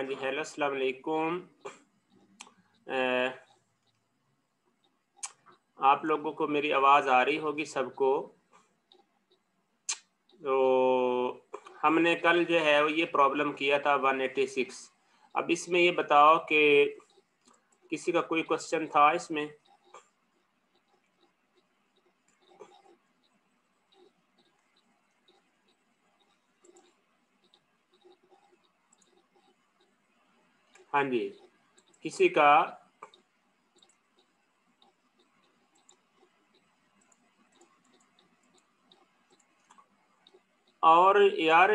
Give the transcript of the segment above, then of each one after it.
हाँ जी, हेलो अस्सलाम वालेकुम। आप लोगों को मेरी आवाज़ आ रही होगी सबको। तो हमने कल जो है वो ये प्रॉब्लम किया था 186। अब इसमें ये बताओ कि किसी का कोई क्वेश्चन था इसमें? हाँ जी, किसी का? और यार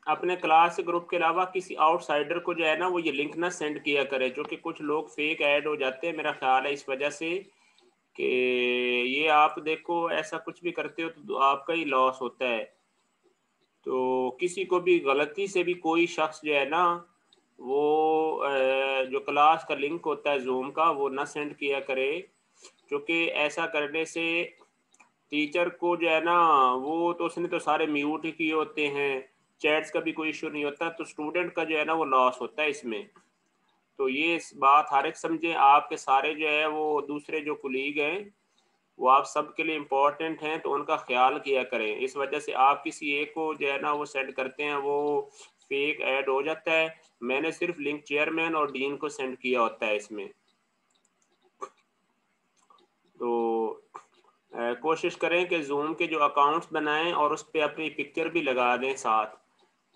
अपने क्लास ग्रुप के अलावा किसी आउटसाइडर को जो है ना वो ये लिंक ना सेंड किया करे, जो कि कुछ लोग फेक ऐड हो जाते हैं मेरा ख्याल है इस वजह से कि ये आप देखो ऐसा कुछ भी करते हो तो आपका ही लॉस होता है। तो किसी को भी गलती से भी कोई शख्स जो है ना वो जो क्लास का लिंक होता है ज़ूम का वो ना सेंड किया करे, क्योंकि ऐसा करने से टीचर को जो है ना वो तो उसने तो सारे म्यूट ही किए होते हैं, चैट्स का भी कोई इश्यू नहीं होता, तो स्टूडेंट का जो है ना वो लॉस होता है इसमें। तो ये इस बात हर एक समझे, आपके सारे जो है वो दूसरे जो कुलीग हैं वो आप सबके लिए इम्पोर्टेंट हैं, तो उनका ख्याल किया करें। इस वजह से आप किसी एक को जो है ना वो सेंड करते हैं वो फेक ऐड हो जाता है। मैंने सिर्फ लिंक चेयरमैन और डीन को सेंड किया होता है इसमें। तो कोशिश करें कि जूम के जो अकाउंट्स बनाएं और उस पर अपनी पिक्चर भी लगा दें साथ,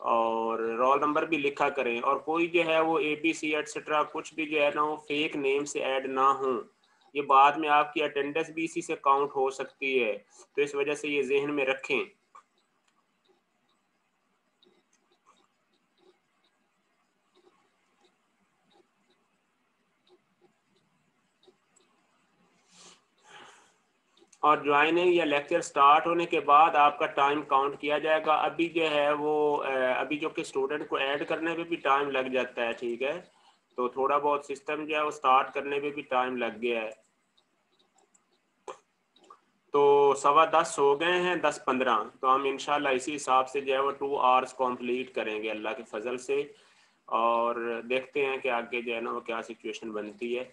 और रोल नंबर भी लिखा करें, और कोई जो है वो ABC एटसेट्रा कुछ भी जो है ना वो फेक नेम से ऐड ना हो। ये बाद में आपकी अटेंडेंस भी इसी से काउंट हो सकती है, तो इस वजह से ये जहन में रखें। और ज्वाइनिंग या लेक्चर स्टार्ट होने के बाद आपका टाइम काउंट किया जाएगा। अभी जो है वो अभी जो कि स्टूडेंट को ऐड करने में भी टाइम लग जाता है, ठीक है, तो थोड़ा बहुत सिस्टम जो है वो स्टार्ट करने में भी टाइम लग गया है। तो 10:15 हो गए हैं, 10:15, तो हम इंशाल्लाह इसी हिसाब से जो है वो 2 आवर्स कंप्लीट करेंगे अल्लाह के फजल से, और देखते हैं कि आगे जो है ना वो क्या सिचुएशन बनती है।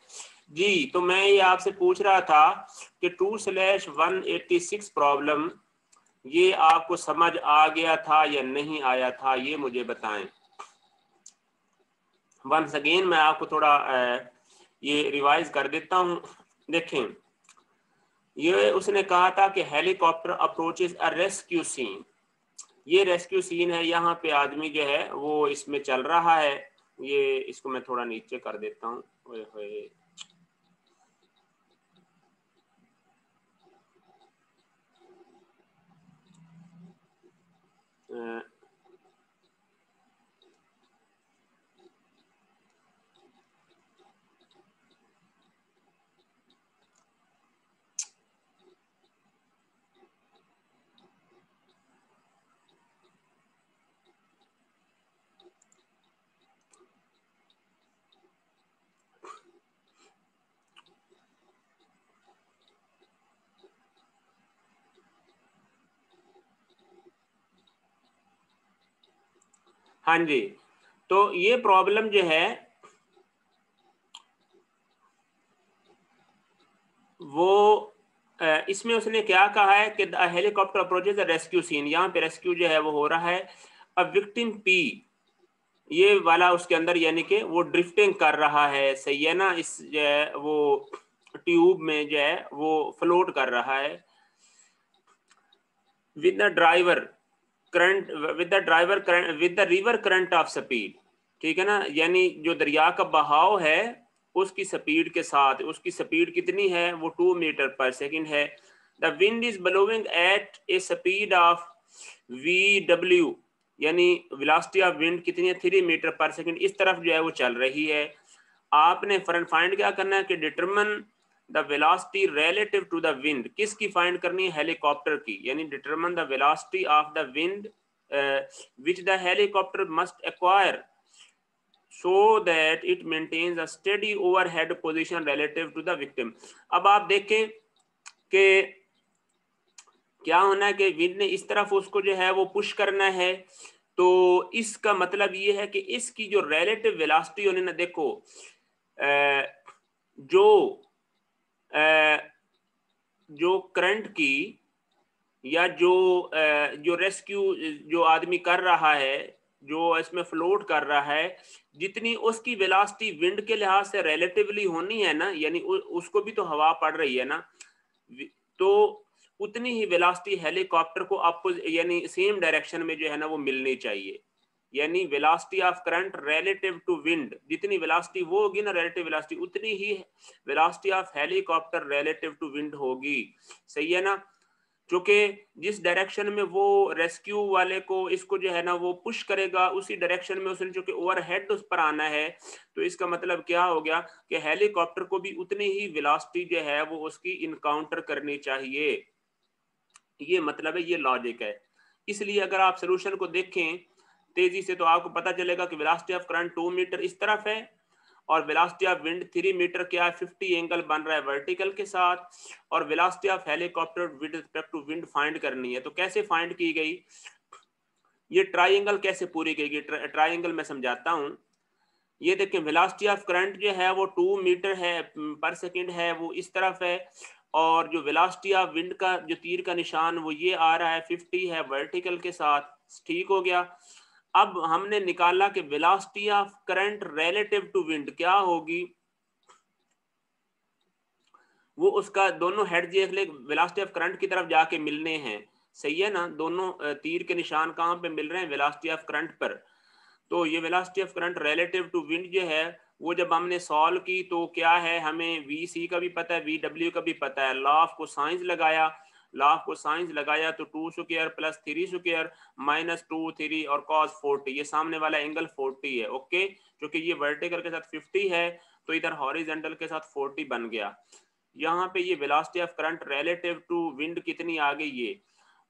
जी, तो मैं ये आपसे पूछ रहा था कि 2/186 प्रॉब्लम ये आपको समझ आ गया था या नहीं आया था, ये मुझे बताएं। वंस अगेन मैं आपको थोड़ा ये रिवाइज कर देता हूँ। देखें, ये उसने कहा था कि हेलीकॉप्टर अप्रोचेस अ रेस्क्यू सीन। ये रेस्क्यू सीन है, यहाँ पे आदमी जो है वो इसमें चल रहा है। ये इसको मैं थोड़ा नीचे कर देता हूँ। ओए होए, हाँ जी, तो ये प्रॉब्लम जो है वो इसमें उसने क्या कहा है कि the helicopter approaches the rescue scene. यहाँ पे रेस्क्यू जो है वो हो रहा है। अब विक्टिम पी ये वाला उसके अंदर यानी कि वो ड्रिफ्टिंग कर रहा है, सही है ना, इस जो है वो ट्यूब में जो है वो फ्लोट कर रहा है with the driver current, with the river current of speed, ठीक है ना, यानी जो दरिया का बहाव है उसकी स्पीड के साथ। उसकी स्पीड कितनी है? वो 2 मीटर पर सेकेंड है। The wind is blowing at a speed of VW, यानी वेलोसिटी ऑफ विंड कितनी है? 3 मीटर पर सेकेंड इस तरफ जो है वो चल रही है। आपने फाइंड क्या करना है कि determine the velocity relative to the wind. किसकी फाइंड करनी है? हेलीकॉप्टर की, यानी determine the velocity of the wind which the helicopter must acquire so that it maintains a steady overhead position relative to the victim। अब आप देखें कि क्या होना है कि विंड ने इस तरफ उसको जो है वो पुश करना है, तो इसका मतलब ये है कि इसकी जो रिलेटिव वेलोसिटी होने ना, देखो जो जो करंट की या जो रेस्क्यू जो आदमी कर रहा है, जो इसमें फ्लोट कर रहा है, जितनी उसकी वेलोसिटी विंड के लिहाज से रिलेटिवली होनी है ना, यानी उसको भी तो हवा पड़ रही है ना, तो उतनी ही वेलोसिटी हेलीकॉप्टर को आपको यानी सेम डायरेक्शन में जो है ना वो मिलनी चाहिए। यानी velocity of current relative to wind, जितनी वेलोसिटी वो होगी ना रिलेटिव वेलोसिटी, उतनी ही velocity of helicopter relative to wind होगी। सही है ना? क्योंकि जिस डायरेक्शन में वो रेस्क्यू वाले को इसको जो है ना वो पुश करेगा, उसी डायरेक्शन में उसने चूंकि ओवरहेड उस पर आना है, तो इसका मतलब क्या हो गया कि हेलीकॉप्टर को भी उतनी ही वेलोसिटी जो है वो उसकी इनकाउंटर करनी चाहिए। ये मतलब है, ये लॉजिक है। इसलिए अगर आप सोल्यूशन को देखें तेजी से तो आपको पता चलेगा कि वेलोसिटी ऑफ करंट 2 मीटर इस तरफ है और वेलोसिटी ऑफ विंड 3 मीटर क्या है, 50 एंगल बन रहा है वर्टिकल के साथ, और velocity of helicopter with respect to wind find करनी है। तो कैसे फाइंड की गई, ये ट्राइंगल कैसे पूरी की गई, ट्राइंगल मैं समझाता हूं। ये देखें, वेलोसिटी ऑफ करंट जो है वो 2 मीटर है पर सेकंड है, वो इस तरफ है, और जो वेलोसिटी ऑफ विंड का जो तीर का निशान वो ये आ रहा है 50 है वर्टिकल के साथ। ठीक हो गया। अब हमने निकाला कि velocity of current relative to wind क्या होगी, वो उसका दोनों हेड देख ले, वेलोसिटी ऑफ करंट की तरफ जाके मिलने हैं। सही है ना? दोनों तीर के निशान कहाँ पे मिल रहे हैं, वेलोसिटी ऑफ करंट पर। तो ये velocity of current relative to wind जो है वो जब हमने सॉल्व की तो क्या है, हमें वी सी का भी पता है, वी डब्ल्यू का भी पता है, लॉ ऑफ कोसाइंस लगाया, लॉ ऑफ कोसाइंस लगाया तो 2 स्क्वायर प्लस 3 स्क्वायर माइनस 2 3 और cos 40, ये सामने वाला एंगल 40 है। ओके, क्योंकि ये वर्टिकल के साथ 50 है तो इधर हॉरिजॉन्टल के साथ 40 बन गया। यहाँ पे ये velocity of current relative to wind कितनी आ गई ये।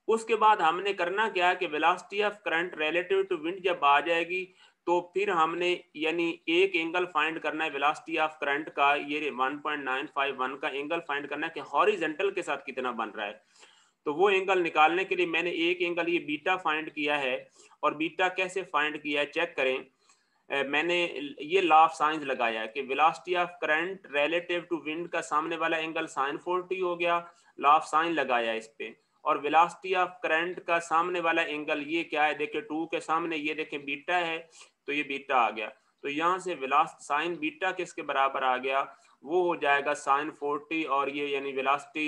उसके बाद हमने करना क्या कि velocity of current relative to wind जब आ जाएगी तो फिर हमने यानी एक एंगल फाइंड करना है वेलोसिटी ऑफ करंट का, ये 1.951 का एंगल फाइंड करना है कि हॉरिजॉन्टल के साथ कितना बन रहा है। तो वो एंगल निकालने के लिए मैंने एक एंगल ये बीटा फाइंड किया है, और बीटा कैसे फाइंड किया है चेक करें। मैंने ये लॉ ऑफ साइंस लगाया है कि velocity of current relative to wind का सामने वाला एंगल sin 40 हो गया, लॉ ऑफ साइन लगाया इस पे, और वेलोसिटी ऑफ करंट का सामने वाला एंगल ये क्या है, देखिए 2 के सामने ये देखें बीटा है, तो ये बीटा आ गया। तो यहाँ से वेलोसिटी साइन बीटा किसके बराबर आ गया, वो हो जाएगा sin 40, और ये यानी वेलोसिटी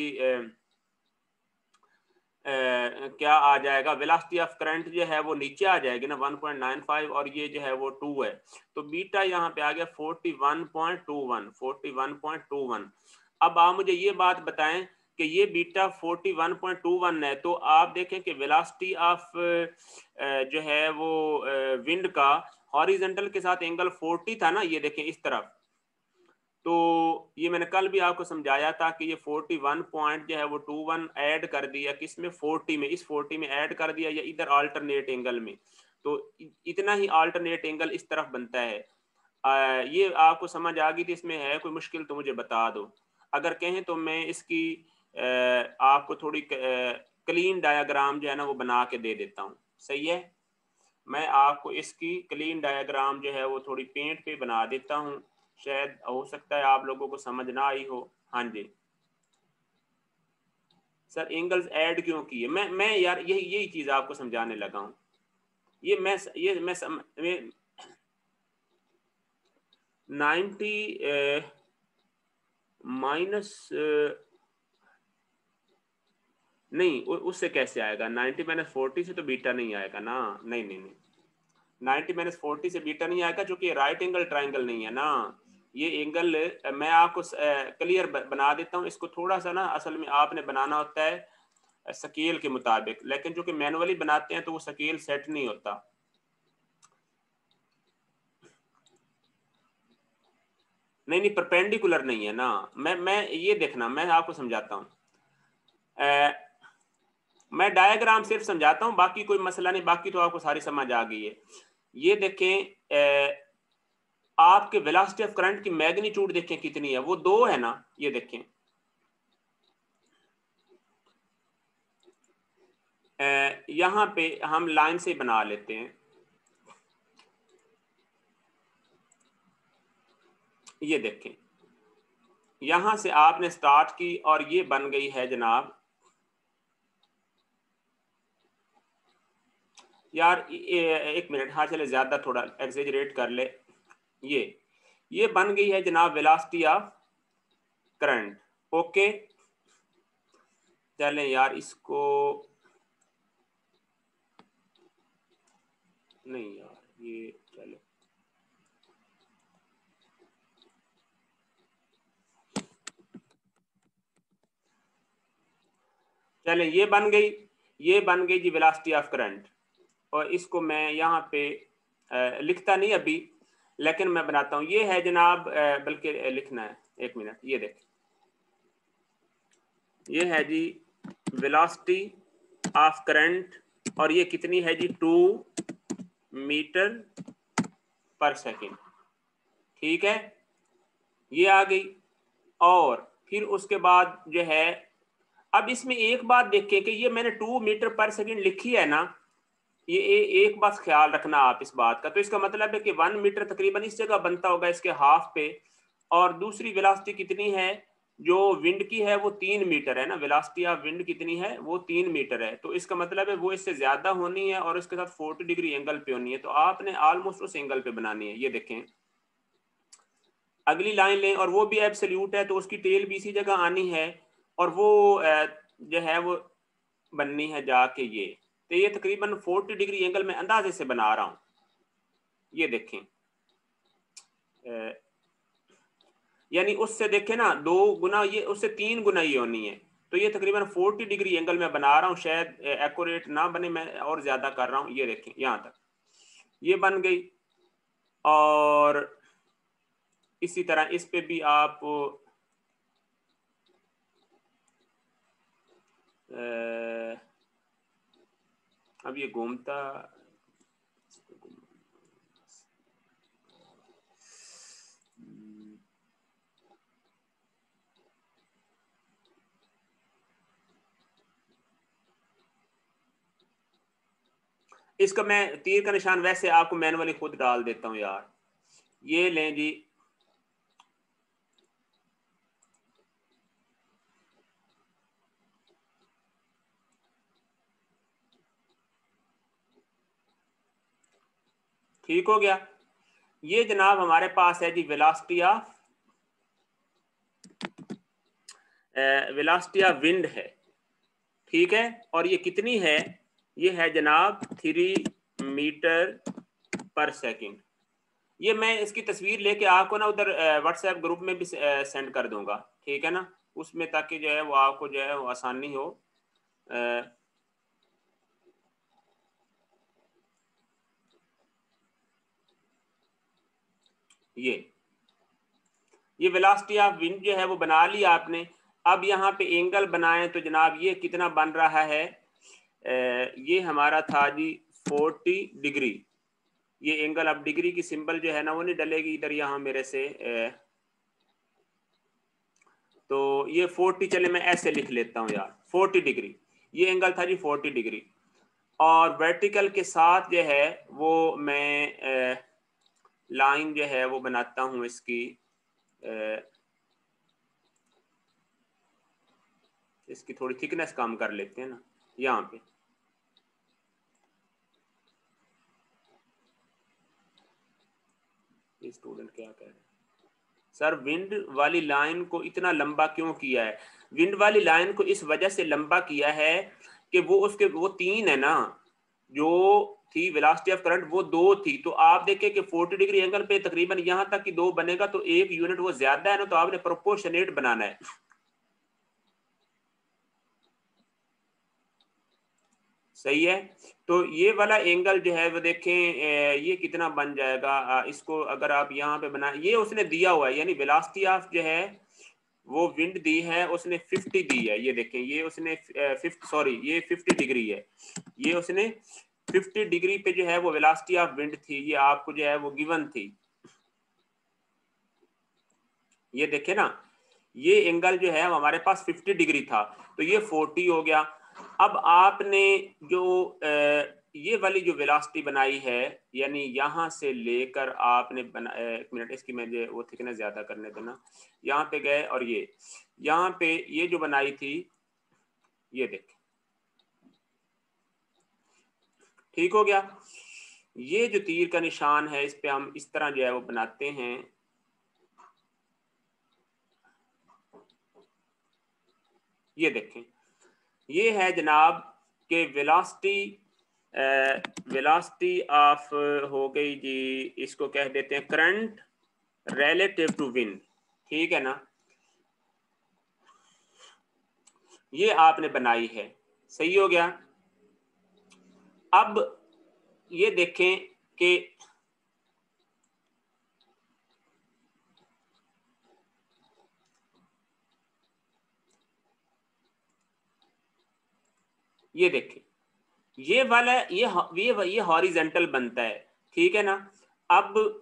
क्या आ जाएगा, वेलोसिटी ऑफ करंट जो है वो नीचे आ जाएगी ना 1.95, और ये जो है वो 2 है, तो बीटा यहाँ पे आ गया 41.21 41.21। अब आप मुझे ये बात बताएं कि ये बीटा 41.21 है, तो आप देखें कि वेलोसिटी ऑफ जो है वो विंड का हॉरिजॉन्टल के साथ एंगल 40 था ना, ये देखें इस तरफ। तो ये मैंने कल भी आपको समझाया था कि ये 41 पॉइंट जो है वो 21 ऐड कर दिया किसमें, 40 में, इस 40 में ऐड कर दिया, या इधर अल्टरनेट एंगल में। तो इतना ही अल्टरनेट एंगल इस तरफ बनता है। ये आपको समझ आ गई थी, इसमें है कोई मुश्किल तो मुझे बता दो, अगर कहें तो मैं इसकी आपको थोड़ी क्लीन डायग्राम जो है ना वो बना के दे देता हूँ। सही है, मैं आपको इसकी क्लीन डायग्राम जो है वो थोड़ी पेंट पे बना देता हूँ, शायद हो सकता है आप लोगों को समझ ना आई हो। हाँ जी सर, एंगल्स ऐड क्यों किए, मैं यार यही चीज आपको समझाने लगा हूँ। ये मैं 90 माइनस नहीं, उससे कैसे आएगा, 90 माइनस 40 से तो बीटा नहीं आएगा ना, नहीं नहीं नहीं, 90 माइनस 40 से बीटा नहीं आएगा, क्योंकि राइट एंगल ट्राइंगल नहीं है ना ये एंगल। मैं आपको क्लियर बना देता हूँ इसको, थोड़ा सा ना असल में आपने बनाना होता है स्केल के मुताबिक, लेकिन जो कि मैनुअली बनाते हैं तो वो स्केल सेट नहीं होता। नहीं नहीं, परपेंडिकुलर नहीं है ना, मैं ये देखना, मैं आपको समझाता हूँ, मैं डायग्राम सिर्फ समझाता हूँ, बाकी कोई मसला नहीं, बाकी तो आपको सारी समझ आ गई है। ये देखें, आपके वेलोसिटी ऑफ करंट की मैग्नीट्यूड देखें कितनी है, वो 2 है ना, ये देखें यहाँ पे हम लाइन से बना लेते हैं, ये देखें, यहां से आपने स्टार्ट की और ये बन गई है जनाब, यार एक मिनट, हाँ चले ज्यादा थोड़ा एक्सेजरेट कर ले, ये बन गई है जनाब वेलोसिटी ऑफ करंट। ओके, चलें यार इसको, नहीं यार ये चले, चलें ये बन गई, ये बन गई जी वेलोसिटी ऑफ करंट। और इसको मैं यहाँ पे लिखता नहीं अभी, लेकिन मैं बनाता हूँ। ये है जनाब, बल्कि लिखना है, एक मिनट, ये देख, ये है जी वेलोसिटी ऑफ करंट, और ये कितनी है जी 2 मीटर पर सेकेंड। ठीक है, ये आ गई। और फिर उसके बाद जो है, अब इसमें एक बात देखें कि ये मैंने 2 मीटर पर सेकेंड लिखी है ना, ये एक बात ख्याल रखना आप इस बात का, तो इसका मतलब है कि 1 मीटर तकरीबन इस जगह बनता होगा इसके हाफ पे, और दूसरी वेलोसिटी कितनी है जो विंड की है वो 3 मीटर है ना, वेलोसिटी ऑफ विंड कितनी है वो 3 मीटर है, तो इसका मतलब है वो इससे ज्यादा होनी है और इसके साथ 40 डिग्री एंगल पे होनी है, तो आपने ऑलमोस्ट उस एंगल पे बनानी है। ये देखें, अगली लाइन लें, और वो भी एब्सोल्यूट है तो उसकी टेल भी इसी जगह आनी है, और वो जो है वो बननी है जाके ये, तो ये तकरीबन 40 डिग्री एंगल में अंदाजे से बना रहा हूं। ये देखें, यानी उससे देखें ना 2 गुना, ये उससे 3 गुना ये होनी है, तो ये तकरीबन 40 डिग्री एंगल में बना रहा हूँ, शायद एक्यूरेट ना बने, मैं और ज्यादा कर रहा हूँ। ये देखें यहां तक ये बन गई, और इसी तरह इस पे भी आप अब ये घूमता, इसका मैं तीर का निशान वैसे आपको मैनुअली खुद डाल देता हूं यार। ये लें जी, ठीक हो गया। ये जनाब हमारे पास है जी वेलोसिटी ऑफ विंड है, ठीक है, और ये कितनी है, ये है जनाब 3 मीटर पर सेकंड। ये मैं इसकी तस्वीर लेके आपको ना उधर व्हाट्सएप ग्रुप में भी सेंड कर दूंगा, ठीक है ना, उसमें, ताकि जो है वो आपको जो है वो आसानी हो। ये वेलोसिटी ऑफ विंड जो है वो बना लिया आपने। अब यहाँ पे एंगल बनाएं तो जनाब ये कितना बन रहा है, ये हमारा था जी 40 डिग्री। ये एंगल, अब डिग्री की सिंबल जो है ना वो नहीं डलेगी इधर यहाँ मेरे से, तो ये 40, चले मैं ऐसे लिख लेता हूँ यार, 40 डिग्री ये एंगल था जी 40 डिग्री। और वर्टिकल के साथ जो है वो मैं लाइन जो है वो बनाता हूँ इसकी, इसकी थोड़ी थिकनेस कम कर लेते हैं ना यहाँ पे। ये स्टूडेंट क्या कह रहे हैं, सर विंड वाली लाइन को इतना लंबा क्यों किया है? विंड वाली लाइन को इस वजह से लंबा किया है कि वो उसके वो 3 है ना, जो थी वेलोसिटी ऑफ करंट वो 2 थी, तो आप देखें कि 40 डिग्री एंगल पे तकरीबन यहां तक कि 2 बनेगा, तो 1 यूनिट वो ज्यादा है ना, तो आपने प्रोपोर्शनेट बनाना है। सही है, तो ये वाला एंगल जो है वो देखें, ये कितना बन जाएगा, इसको अगर आप यहाँ पे बना, ये उसने दिया हुआ है, यानी वेलोसिटी ऑफ जो है वो विंड दी है उसने 50 दी है। ये देखें, ये उसने 50, सॉरी ये 50 डिग्री है, ये उसने 50 डिग्री पे जो है वो वेलोसिटी ऑफ विंड थी, ये आपको जो है वो गिवन थी। ये देखें ना, ये एंगल जो है हमारे पास 50 डिग्री था, तो ये 40 हो गया। अब आपने जो ये वाली जो वेलोसिटी बनाई है, यानी यहाँ से लेकर आपने बना, एक मिनट इसकी मुझे वो थिकनेस ज़्यादा करने देना, यहाँ पे गए और ये यहाँ पे ये जो बनाई थी, ये देखें, ठीक हो गया। ये जो तीर का निशान है इस पे हम इस तरह जो है वो बनाते हैं, ये देखें, ये है जनाब के वेलोसिटी ऑफ हो गई जी, इसको कह देते हैं करंट रिलेटिव टू विंड, ठीक है ना। ये आपने बनाई है, सही हो गया। अब ये देखें कि ये देखें, ये वाला ये हॉरिजेंटल बनता है, ठीक है ना। अब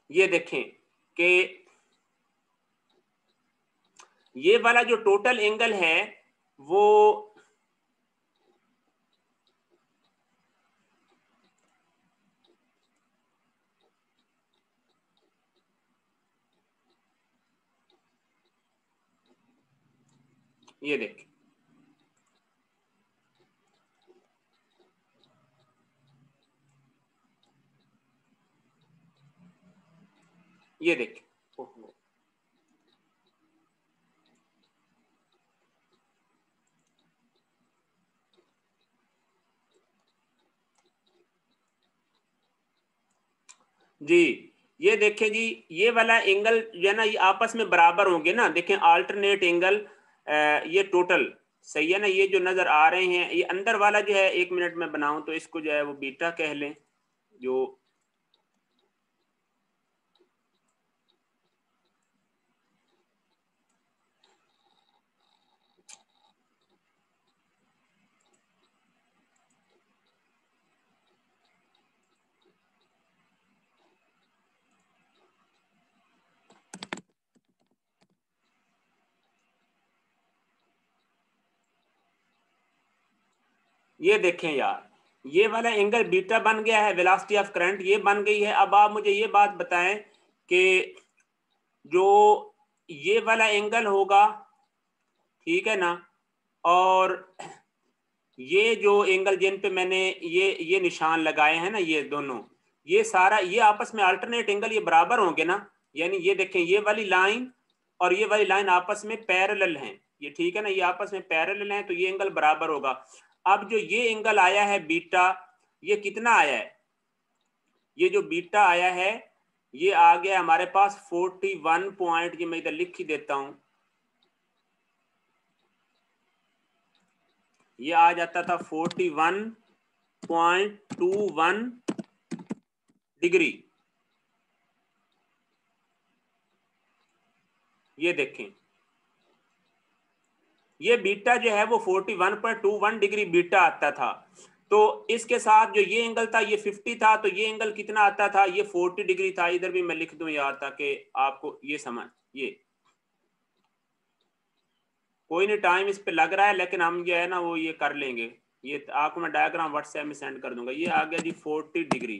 ये देखें कि ये वाला जो टोटल एंगल है वो ये देखें, ये देखें, जी ये देखें जी, ये वाला एंगल जो है ना ये आपस में बराबर होंगे ना, देखें अल्टरनेट एंगल, ये टोटल सही है ना। ये जो नजर आ रहे हैं ये अंदर वाला जो है, एक मिनट में बनाऊं तो इसको जो है वो बीटा कह लें, जो ये देखें यार, ये वाला एंगल बीटा बन गया है, वेलोसिटी ऑफ करंट ये बन गई है। अब आप मुझे ये बात बताएं कि जो ये वाला एंगल होगा, ठीक है ना, और ये जो एंगल जिन पे मैंने ये निशान लगाए हैं ना, ये दोनों, ये सारा ये आपस में अल्टरनेट एंगल ये बराबर होंगे ना। यानी ये देखें, ये वाली लाइन और ये वाली लाइन आपस में पैरेलल हैं, ये ठीक है ना, ये आपस में पैरेलल हैं, तो ये एंगल बराबर होगा। अब जो ये एंगल आया है बीटा, ये कितना आया है, ये जो बीटा आया है ये आ गया हमारे पास 41 पॉइंट, ये मैं इधर लिख ही देता हूं, ये आ जाता था 41.21 डिग्री। ये देखें, ये बीटा जो है वो 41.21 डिग्री बीटा आता था। तो इसके साथ जो ये एंगल था ये 50 था, तो ये एंगल कितना आता था, ये 40 डिग्री था। इधर भी मैं लिख दूं यार ताकि आपको ये समझ, ये कोई नहीं टाइम इस पे लग रहा है, लेकिन हम जो है ना वो ये कर लेंगे। ये आपको मैं डायग्राम व्हाट्सएप में सेंड कर दूंगा। ये आ गया जी 40 डिग्री,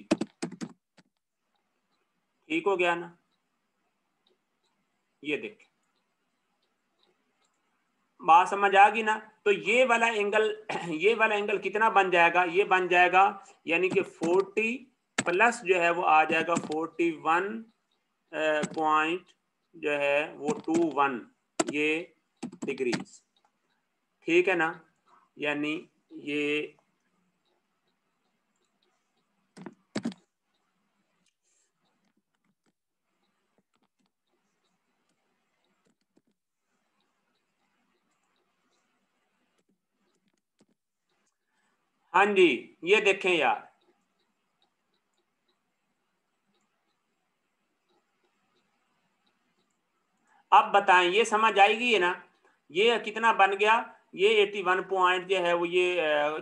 ठीक हो गया ना। ये देख, बात समझ आ गई ना। तो ये वाला एंगल ये वाला एंगल कितना बन जाएगा, ये बन जाएगा यानी कि 40 प्लस जो है वो आ जाएगा 41 पॉइंट जो है वो 21 ये डिग्रीज, ठीक है ना। यानी ये हाँ जी, ये देखें यार, अब बताएं ये समझ आएगी है ना। ये कितना बन गया, ये 81 पॉइंट जो है वो ये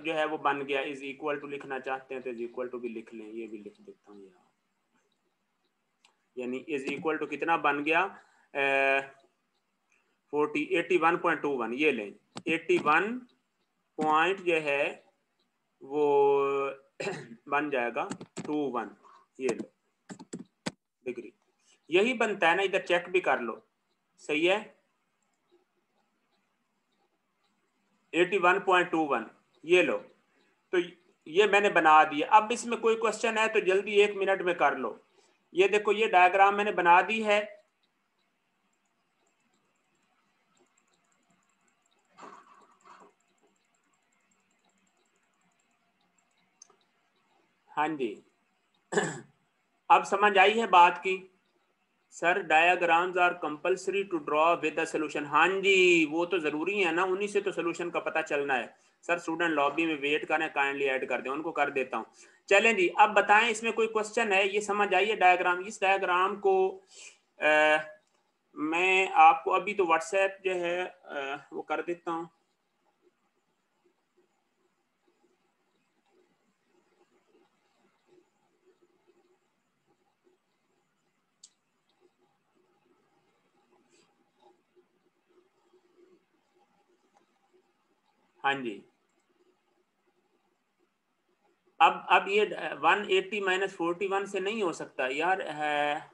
जो है वो बन गया। इज इक्वल टू लिखना चाहते हैं तो इज इक्वल टू भी लिख लें, ये भी लिख देता हूँ यार। यानी इज इक्वल टू कितना बन गया 81.21। ये लें 81 पॉइंट जो है वो बन जाएगा 21। ये लो डिग्री, यही बनता है ना, इधर चेक भी कर लो। सही है 81.21। ये लो, तो ये मैंने बना दिया। अब इसमें कोई क्वेश्चन है तो जल्दी 1 मिनट में कर लो। ये देखो ये डायग्राम मैंने बना दी है। हाँ जी अब समझ आई है बात की। Sir diagrams are compulsory to draw with the solution. हाँ जी वो तो जरूरी है ना, उन्हीं से तो सोल्यूशन का पता चलना है। सर स्टूडेंट लॉबी में वेट करें, काइंडली ऐड कर दें, उनको कर देता हूँ। चलें जी अब बताएं इसमें कोई क्वेश्चन है, ये समझ आइए डायग्राम। इस डायग्राम को मैं आपको अभी तो व्हाट्सएप जो है वो कर देता हूँ। हाँ जी अब ये 180 माइनस 41 से नहीं हो सकता यार है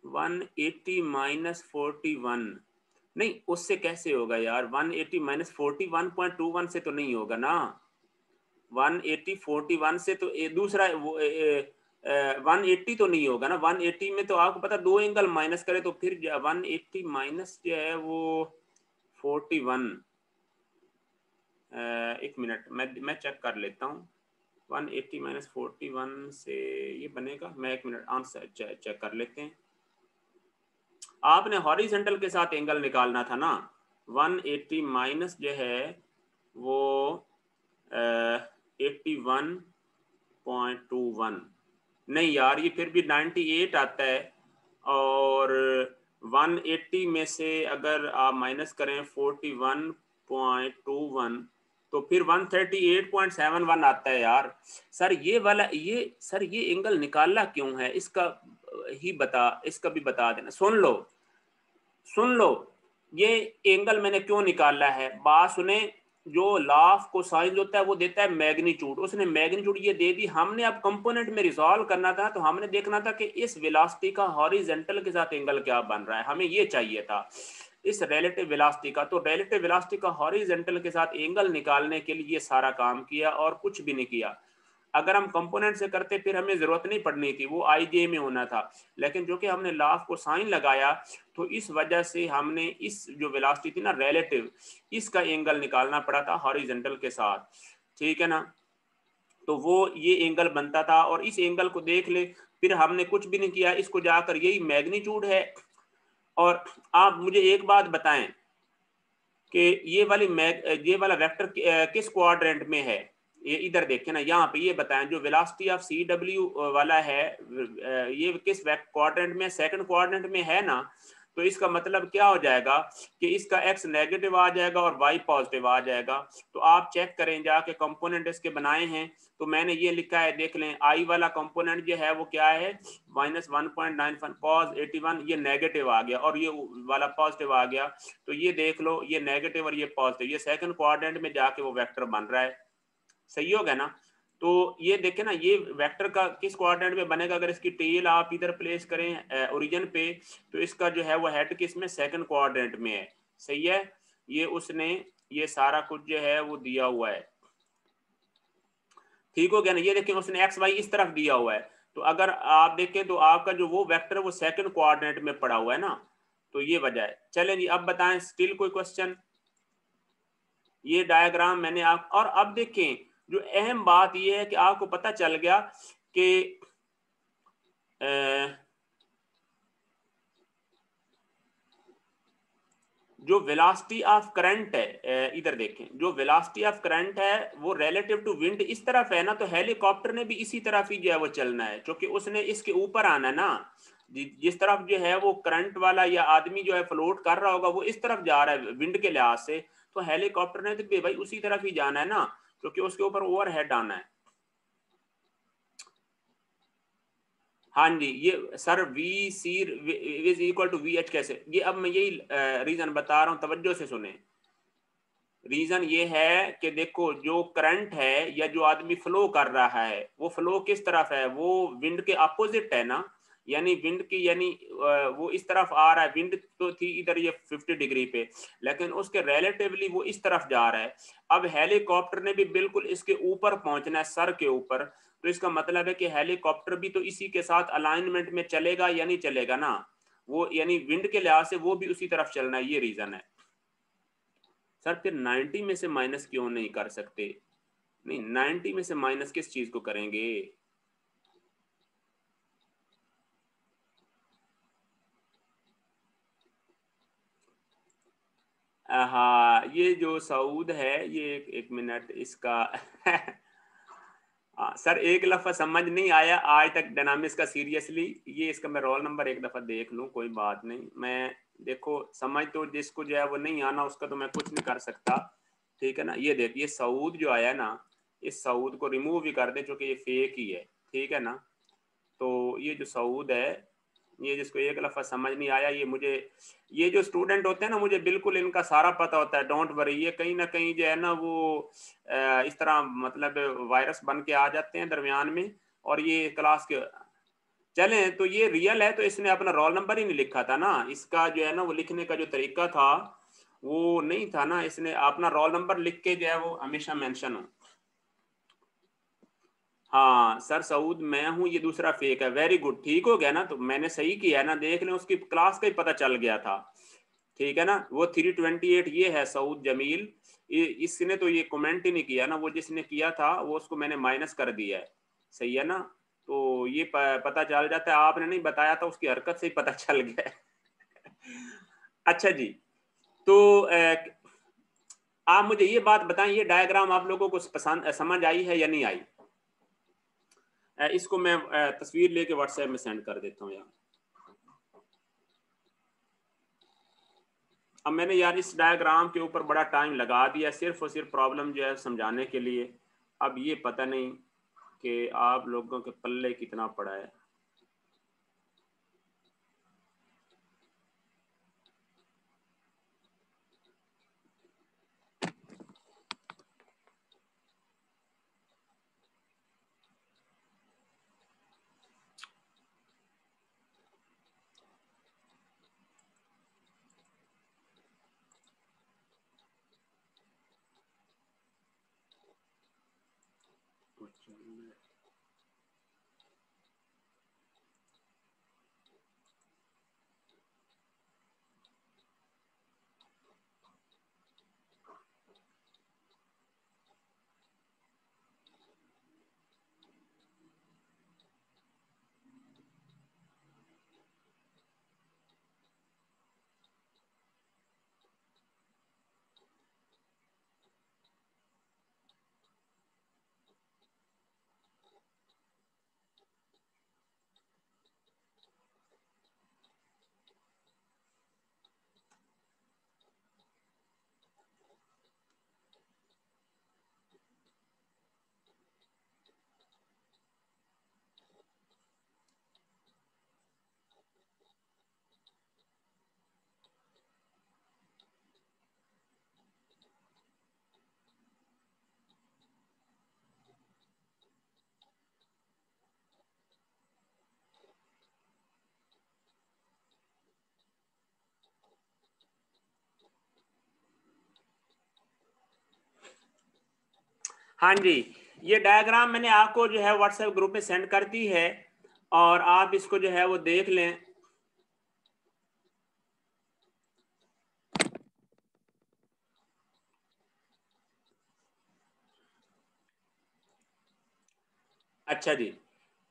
180 माइनस 41 नहीं, उससे कैसे होगा यार। 180 माइनस 41.21 से तो नहीं होगा ना। 180 41 से तो दूसरा वो 180 तो नहीं होगा ना। 180 में तो आपको पता दो एंगल माइनस करे तो फिर 180 माइनस जो है वो 41। एक मिनट मैं चेक कर लेता हूँ। 180 माइनस 41 से ये बनेगा, मैं एक मिनट आंसर चेक कर लेते हैं। आपने हॉरिजॉन्टल के साथ एंगल निकालना था ना। 180 माइनस जो है वो 81.21 नहीं यार, ये फिर भी 98 आता है। और 180 में से अगर आप माइनस करें 41.21 तो फिर 138.71 आता है यार। सर ये वाला सर ये एंगल निकालना क्यों है इसका इसका भी बता देना। सुन लो ये एंगल मैंने क्यों निकाला है, बात सुने। जो लाफ को साइन होता है वो देता है मैग्नीट्यूड, उसने मैग्नीट्यूड ये दे दी। हमने अब कंपोनेंट में रिजॉल्व करना था तो हमने देखना था कि इस वेलोसिटी का हॉरिजॉन्टल के साथ एंगल क्या बन रहा है, हमें ये चाहिए था इस रिलेटिव वेलोसिटी का। तो रिलेटिव वेलोसिटी का हॉरिजॉन्टल के साथ एंगल निकालने के लिए सारा काम किया और कुछ भी नहीं किया। अगर हम कंपोनेंट से करते फिर हमें जरूरत नहीं पड़नी थी, वो आईजे में होना था। लेकिन जो कि हमने लाफ को साइन लगाया तो इस वजह से हमने इस जो वेलोसिटी थी ना रिलेटिव, इसका एंगल निकालना पड़ा था हॉरिजॉन्टल के साथ। ठीक है ना, तो वो ये एंगल बनता था। और इस एंगल को देख ले, फिर हमने कुछ भी नहीं किया, इसको जाकर यही मैग्नीट्यूड है। और आप मुझे एक बात बताएं कि ये वाला वेक्टर किस क्वाड्रेंट में है। ये इधर देखें ना, यहाँ पे ये बताएं जो वेलोसिटी ऑफ सी डब्ल्यू वाला है ये किस क्वाड्रेंट में, सेकंड क्वाड्रेंट में है ना। तो इसका मतलब क्या हो जाएगा कि इसका एक्स नेगेटिव आ जाएगा और वाई पॉजिटिव आ जाएगा। तो आप चेक करें जाके कंपोनेंट इसके बनाए हैं, तो मैंने ये लिखा है देख लें। आई वाला कंपोनेंट जो है वो क्या है -1.91 cos 81, ये नेगेटिव आ गया और ये वाला पॉजिटिव आ गया। तो ये देख लो ये नेगेटिव और ये पॉजिटिव, ये सेकंड क्वाड्रेंट में जाके वो वेक्टर बन रहा है। सही हो गया ना। तो ये देखें ना ये वेक्टर का किस क्वाड्रेंट में बनेगा। अगर इसकी टेल आप इधर प्लेस करें ओरिजिन पे तो इसका जो है वो हेड किस में, सेकंड क्वाड्रेंट में है। सही है, ये उसने ये सारा कुछ जो है वो दिया हुआ है। ठीक हो गया ना। ये देखें उसने एक्स वाई इस तरफ दिया हुआ है। तो अगर आप देखें तो आपका जो वो वेक्टर है वो सेकंड क्वाड्रेंट में पड़ा हुआ है ना, तो ये वजह है। चलें जी अब बताएं स्टिल कोई क्वेश्चन। ये डायग्राम मैंने आप, और अब देखें जो अहम बात ये है कि आपको पता चल गया कि जो वेलोसिटी ऑफ करंट है, इधर देखें जो वेलोसिटी ऑफ करंट है वो रिलेटिव टू विंड इस तरफ है ना, तो हेलीकॉप्टर ने भी इसी तरफ ही जो है वो चलना है, क्योंकि उसने इसके ऊपर आना ना। जिस तरफ जो है वो करंट वाला या आदमी जो है फ्लोट कर रहा होगा वो इस तरफ जा रहा है विंड के लिहाज से, तो हेलीकॉप्टर ने तो भाई उसी तरफ ही जाना है ना, क्योंकि उसके ऊपर ओवरहेड आना है। हाँ जी, ये sir V C is equal to V H कैसे, ये अब मैं यही रीजन बता रहा हूँ, तवज्जो से सुने। रीजन ये है कि देखो जो करंट है या जो आदमी फ्लो कर रहा है वो फ्लो किस तरफ है, वो विंड के अपोजिट है ना, यानी विंड की यानी वो इस तरफ आ रहा है, विंड तो थी इधर ये 50 डिग्री पे, लेकिन उसके रिलेटिवली वो इस तरफ जा रहा है। अब हेलीकॉप्टर ने भी बिल्कुल इसके ऊपर पहुंचना है, सर के ऊपर, तो इसका मतलब है कि हेलीकॉप्टर भी तो इसी के साथ अलाइनमेंट में चलेगा या नहीं चलेगा ना, वो यानी विंड के लिहाज से वो भी उसी तरफ चलना है, ये रीजन है। सर फिर 90 में से माइनस क्यों नहीं कर सकते? नहीं, 90 में से माइनस किस चीज को करेंगे? हाँ, ये जो सऊद है ये एक मिनट इसका सर एक लफ्ज़ समझ नहीं आया आज तक डायनामिक्स का सीरियसली, ये इसका मैं रोल नंबर एक दफ़ा देख लूँ, कोई बात नहीं। मैं देखो समझ तो जिसको जो है वो नहीं आना उसका तो मैं कुछ नहीं कर सकता, ठीक है ना। ये देख, ये सऊद जो आया ना, इस सऊद को रिमूव भी कर दे क्योंकि ये फेक ही है, ठीक है ना। तो ये जो सऊद है, ये जिसको एक लफ्ज़ समझ नहीं आया, ये मुझे, ये जो स्टूडेंट होते हैं ना, मुझे बिल्कुल इनका सारा पता होता है, डोंट वरी। ये कहीं ना कहीं जो है ना वो इस तरह मतलब वायरस बन के आ जाते हैं दरमियान में, और ये क्लास के चलें तो ये रियल है, तो इसने अपना रोल नंबर ही नहीं लिखा था ना, इसका जो है ना वो लिखने का जो तरीका था वो नहीं था ना, इसने अपना रोल नंबर लिख के जो है वो हमेशा मेंशन हो। हाँ सर, सऊद मैं हूँ, ये दूसरा फेक है, वेरी गुड, ठीक हो गया ना, तो मैंने सही किया है ना, देख लें उसकी क्लास का ही पता चल गया था, ठीक है ना। वो 328 ये है सऊद जमील, इसने तो ये कमेंट ही नहीं किया ना, वो जिसने किया था वो उसको मैंने माइनस कर दिया है, सही है ना। तो ये पता चल जाता है, आपने नहीं बताया था, उसकी हरकत से ही पता चल गया अच्छा जी, तो आप मुझे ये बात बताएं, ये डायग्राम आप लोगों को पसंद समझ आई है या नहीं आई? इसको मैं तस्वीर लेके व्हाट्सएप में सेंड कर देता हूँ यार। अब मैंने यार इस डायग्राम के ऊपर बड़ा टाइम लगा दिया सिर्फ और सिर्फ प्रॉब्लम जो है समझाने के लिए। अब ये पता नहीं कि आप लोगों के पल्ले कितना पड़ा है। हाँ जी, ये डायग्राम मैंने आपको जो है व्हाट्सएप ग्रुप में सेंड कर दी है, और आप इसको जो है वो देख लें। अच्छा जी,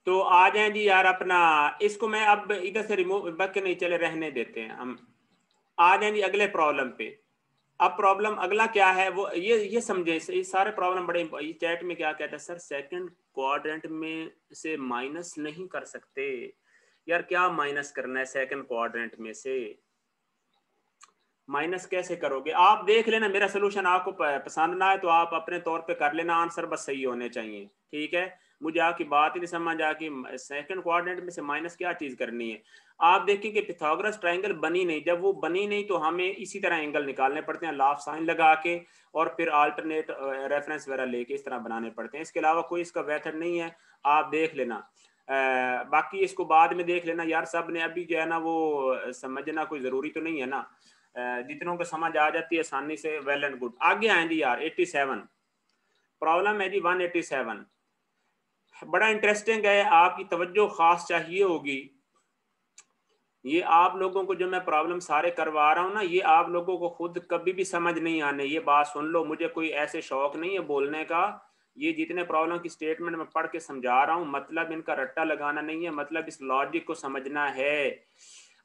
तो आ जाएं जी यार अपना, इसको मैं अब इधर से रिमूव बक नहीं, चले रहने देते हैं हम। आ जाएं जी अगले प्रॉब्लम पे। अब प्रॉब्लम अगला क्या है वो ये समझे, ये सारे प्रॉब्लम बड़े, ये चैट में क्या कहता है सर, सेकंड क्वाड्रेंट में से माइनस नहीं कर सकते। यार क्या माइनस करना है सेकंड क्वाड्रेंट में से? माइनस कैसे करोगे? आप देख लेना, मेरा सोल्यूशन आपको पसंद ना है तो आप अपने तौर पे कर लेना, आंसर बस सही होने चाहिए, ठीक है। मुझे आपकी बात ही नहीं समझ आ कि सेकंड क्वाड्रेंट में से माइनस क्या चीज़ करनी है। आप देखें कि पिथागोरस ट्रायंगल बनी नहीं, जब वो बनी नहीं तो हमें इसी तरह एंगल निकालने पड़ते हैं, लाफ साइन लगा के और फिर अल्टरनेट रेफरेंस वगैरह लेके इस तरह बनाने पड़ते हैं। इसके अलावा कोई इसका मेथड नहीं है, आप देख लेना। बाकी इसको बाद में देख लेना यार, सब ने अभी जो है ना वो समझना कोई ज़रूरी तो नहीं है ना, जितनों को समझ आ जाती है आसानी से, वेल एंड गुड। आगे आए जी यार 87 प्रॉब्लम है जी 187, बड़ा इंटरेस्टिंग है, आपकी तवज्जो खास चाहिए होगी। ये आप लोगों को जो मैं प्रॉब्लम सारे करवा रहा हूँ ना, ये आप लोगों को खुद कभी भी समझ नहीं आने, ये बात सुन लो, मुझे कोई ऐसे शौक नहीं है बोलने का। ये जितने प्रॉब्लम की स्टेटमेंट मैं पढ़ के समझा रहा हूँ, मतलब इनका रट्टा लगाना नहीं है, मतलब इस लॉजिक को समझना है।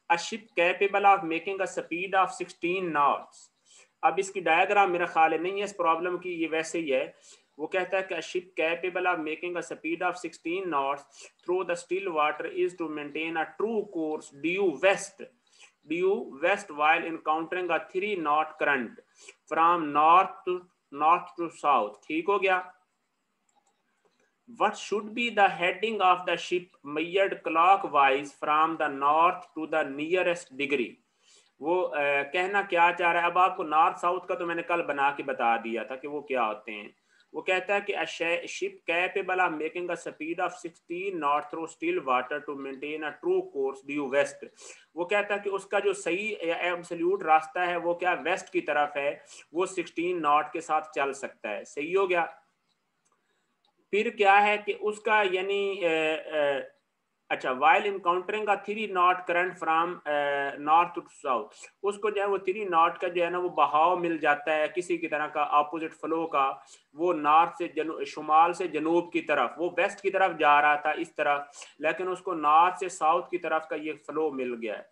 A ship capable of making a speed of 16 knots. अब इसकी डायग्राम मेरा ख्याल नहीं है इस प्रॉब्लम की, ये वैसे ही है। वो कहता है कि a ship capable of making a speed of 16 knots through the still water is to maintain a true course due west while encountering a 3 knot current from north to south। ठीक हो गया। What should be the heading of the ship measured clockwise from the north to the nearest degree। वो कहना क्या चाह रहा है, अब आपको नॉर्थ साउथ का तो मैंने कल बना के बता दिया था कि वो क्या होते हैं। वो कहता है कि ship capable of making a speed of 16 knot through still water to maintain a true course due west. वो कहता है कि उसका जो सही एब्सोल्यूट रास्ता है वो क्या वेस्ट की तरफ है, वो 16 नॉट के साथ चल सकता है। सही हो गया। फिर क्या है कि उसका यानी अच्छा, वाइल इनकाउंटरिंग का 3 knot current from north to south, उसको जो है वो 3 नॉट का जो है ना वो बहाव मिल जाता है किसी की तरह का अपोजिट फ्लो का, वो नॉर्थ से शुमाल से जनूब की तरफ, वो वेस्ट की तरफ जा रहा था इस तरफ, लेकिन उसको नॉर्थ से साउथ की तरफ का ये फ्लो मिल गया है।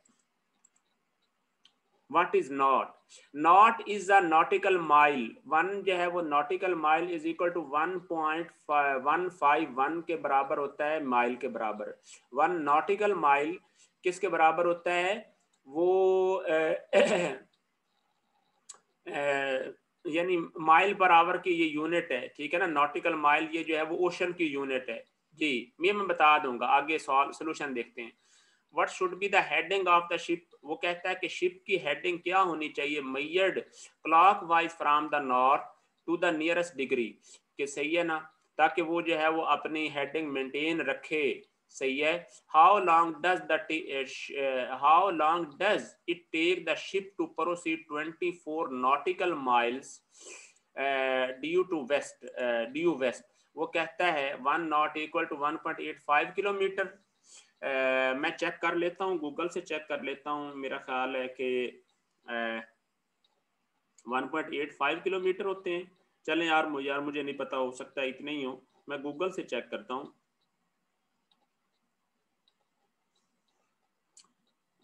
What is knot? Knot is a nautical mile। One जो है वो nautical mile is equal to 1.151 के बराबर होता है, माइल के बराबर। वन nautical mile किसके बराबर होता है? वो यानी माइल पर आवर की ये यूनिट है, ठीक है ना। नॉटिकल माइल ये जो है वो ओशन की यूनिट है जी। मैं बता दूंगा, आगे सोल्यूशन देखते हैं। What should be the heading of the ship. वो कहता है कि शिप की हेडिंग क्या होनी चाहिए, measured clockwise from the north to the nearest degree, कि सही है ना, ताकि वो जो है वो अपनी हेडिंग मेंटेन रखे। सही है। How long does it take the ship to proceed 24 nautical miles due west. वो कहता है 1 नॉट इक्वल टू 1.85 किलोमीटर। मैं चेक कर लेता हूँ, गूगल से चेक कर लेता हूँ, मेरा ख्याल है कि 1.85 किलोमीटर होते हैं। चलें यार मुझे नहीं पता, हो सकता है इतने ही हो, मैं गूगल से चेक करता हूँ।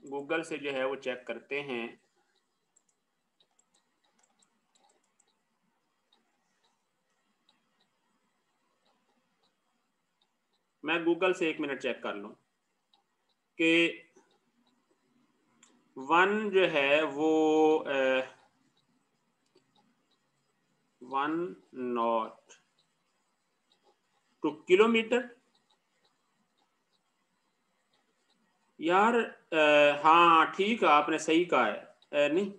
गूगल से जो है वो चेक करते हैं। मैं गूगल से 1 मिनट चेक कर लूँ कि वन जो है वो 1 नॉट टू किलोमीटर। यार हाँ ठीक है, आपने सही कहा है। नहीं,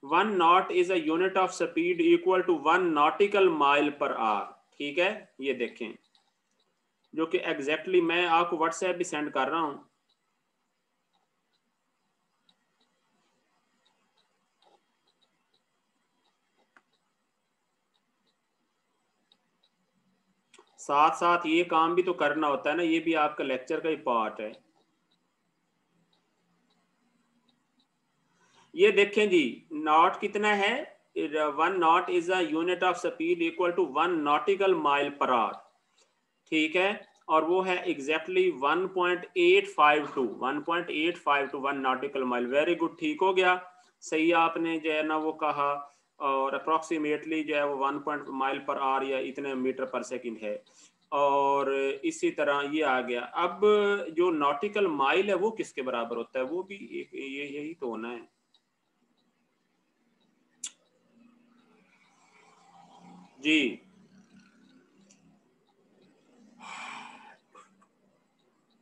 1 knot is a unit of speed equal to 1 nautical mile per hour. ठीक है, ये देखें, जो कि एग्जैक्टली मैं आपको व्हाट्सएप भी सेंड कर रहा हूँ। साथ साथ ये काम भी तो करना होता है ना, ये भी आपका लेक्चर का ही पार्ट है। ये देखें जी, नॉट कितना है, 1 knot is a unit of speed equal to 1 nautical mile per hour. ठीक है, और वो है exactly 1.852 1 nautical mile. Very good, ठीक हो गया, सही आपने जो है ना वो कहा। और अप्रोक्सीमेटली जो है वो 1 माइल पर आवर या इतने मीटर पर सेकंड है। और इसी तरह ये आ गया। अब जो नॉटिकल माइल है वो किसके बराबर होता है, वो भी यही तो होना है। जी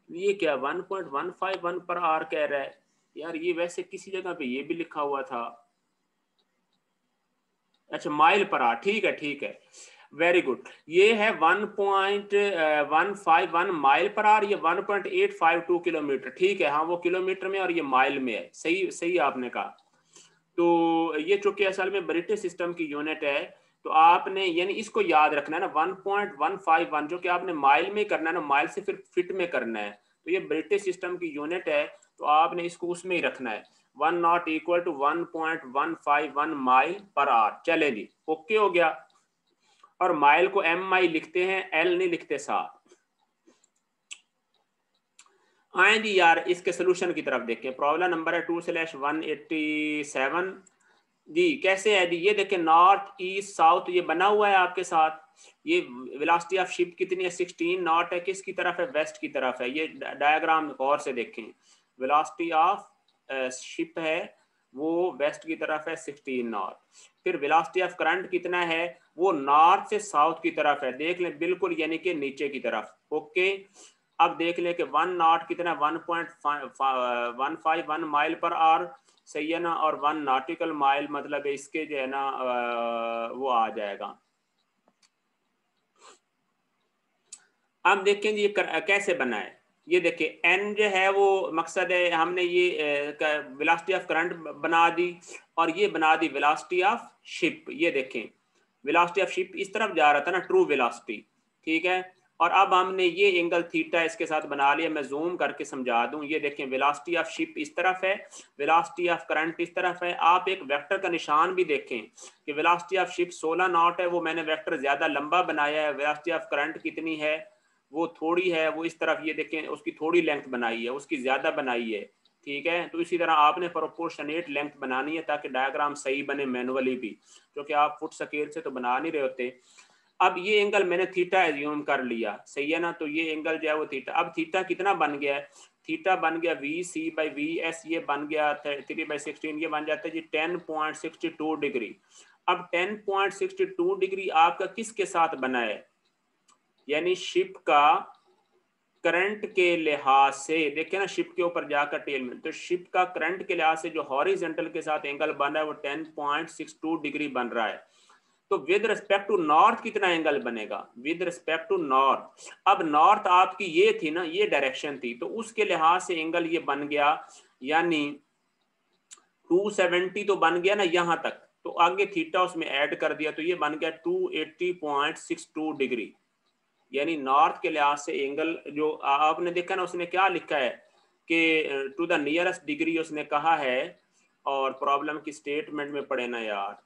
ये क्या 1.151 पर आर कह रहा है यार, ये वैसे किसी जगह पे ये भी लिखा हुआ था। अच्छा माइल पर आर, ठीक है ठीक है, वेरी गुड। ये है 1.151 माइल पर आर, ये 1.852 किलोमीटर, ठीक है हाँ वो किलोमीटर में और ये माइल में है, सही सही आपने कहा। तो ये चूंकि असल में ब्रिटिश सिस्टम की यूनिट है, तो आपने यानी इसको याद रखना है ना, 1.151 जो कि आपने माइल में करना है ना, माइल से फिर फिट में करना है, तो ये ब्रिटिश सिस्टम की यूनिट है, तो आपने इसको उसमें ही रखना है, 1 knot equal to 1.151 mile per hour. चले जी ओके हो गया। और माइल को एम आई लिखते हैं, एल नहीं लिखते साथ। आए जी यार इसके सोल्यूशन की तरफ देखें। प्रॉब्लम नंबर है 2/187 जी। कैसे है जी, ये देखें नॉर्थ ईस्ट साउथ ये बना हुआ है आपके साथ। ये वेलोसिटी ऑफ शिप कितनी है, 16 नॉट है, किसकी तरफ है, वेस्ट की तरफ है। ये डायग्राम गौर से देखें, वेलोसिटी ऑफ शिप है वो वेस्ट की तरफ है 16 नॉट। फिर वेलोसिटी ऑफ करंट कितना है, वो नॉर्थ से साउथ की तरफ है, देख लें बिल्कुल यानी कि नीचे की तरफ। ओके अब देख लें कि 1 नॉट कितना, 1.151 माइल पर आवर, सही है ना, और 1 नॉटिकल माइल मतलब इसके जो है ना वो आ जाएगा। अब देखें ये कैसे बना है, ये देखिए एन जो है वो मकसद है, हमने ये वेलोसिटी ऑफ करंट बना दी और ये बना दी वेलोसिटी ऑफ शिप। ये देखें वेलोसिटी ऑफ शिप इस तरफ जा रहा था ना, ट्रू वेलोसिटी, ठीक है। और अब हमने ये एंगल थीटा इसके साथ बना लिया, मैं जूम करके समझा दूं। ये देखें वेलोसिटी ऑफ शिप इस तरफ है, वेलोसिटी ऑफ करंट इस तरफ है। आप एक वेक्टर का निशान भी देखें कि वेलोसिटी ऑफ शिप 16 नॉट है, वो मैंने वेक्टर ज्यादा लंबा बनाया है। वेलोसिटी ऑफ करंट कितनी है, वो थोड़ी है, वो इस तरफ, ये देखें उसकी थोड़ी लेंथ बनाई है, उसकी ज्यादा बनाई है, ठीक है। तो इसी तरह आपने प्रोपोर्शनेट लेंथ बनानी है ताकि डायग्राम सही बने मैनुअली भी, क्योंकि आप फुट स्केल से तो बना नहीं रहे होते। अब ये एंगल मैंने थीटा एज्यूम कर लिया, सही है ना, तो ये एंगल जो है वो थीटा। अब थीटा कितना बन गया है, थीटा बन गया V C by V S, ये बन गया 3/16, ये बन जाता है जी 10.62 डिग्री। अब 10.62 डिग्री आपका किसके साथ बना है, यानी शिप का करंट के लिहाज से, देखिए ना शिप के ऊपर जाकर टेल में, तो शिप का करंट के लिहाज से जो हॉरिजेंटल के साथ एंगल बन रहा है वो 10.62 डिग्री बन रहा है। तो विद रिस्पेक्ट टू नॉर्थ कितना एंगल बनेगा, विद रिस्पेक्ट टू नॉर्थ। अब नॉर्थ आपकी ये थी ना, ये डायरेक्शन थी, तो उसके लिहाज से एंगल ये बन गया, यानी 270 तो बन गया ना यहां तक, तो आगे थीटा उसमें ऐड कर दिया, तो ये बन गया 280.62 डिग्री। यानी नॉर्थ के लिहाज से एंगल जो आपने देखा ना, उसने क्या लिखा है कि टू द नियरेस्ट डिग्री उसने कहा है, और प्रॉब्लम की स्टेटमेंट में पढ़े ना यार,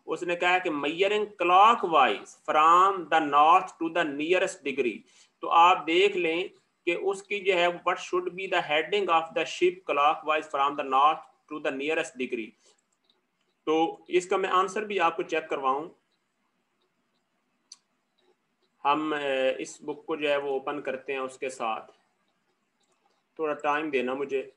उसने कहा है कि measuring clockwise from the north to the nearest degree. तो आप देख लें कि उसकी जो है what should be the heading of the ship clockwise from the north to the nearest degree. तो इसका मैं आंसर भी आपको चेक करवाऊं, हम इस बुक को जो है वो ओपन करते हैं, उसके साथ थोड़ा टाइम देना मुझे।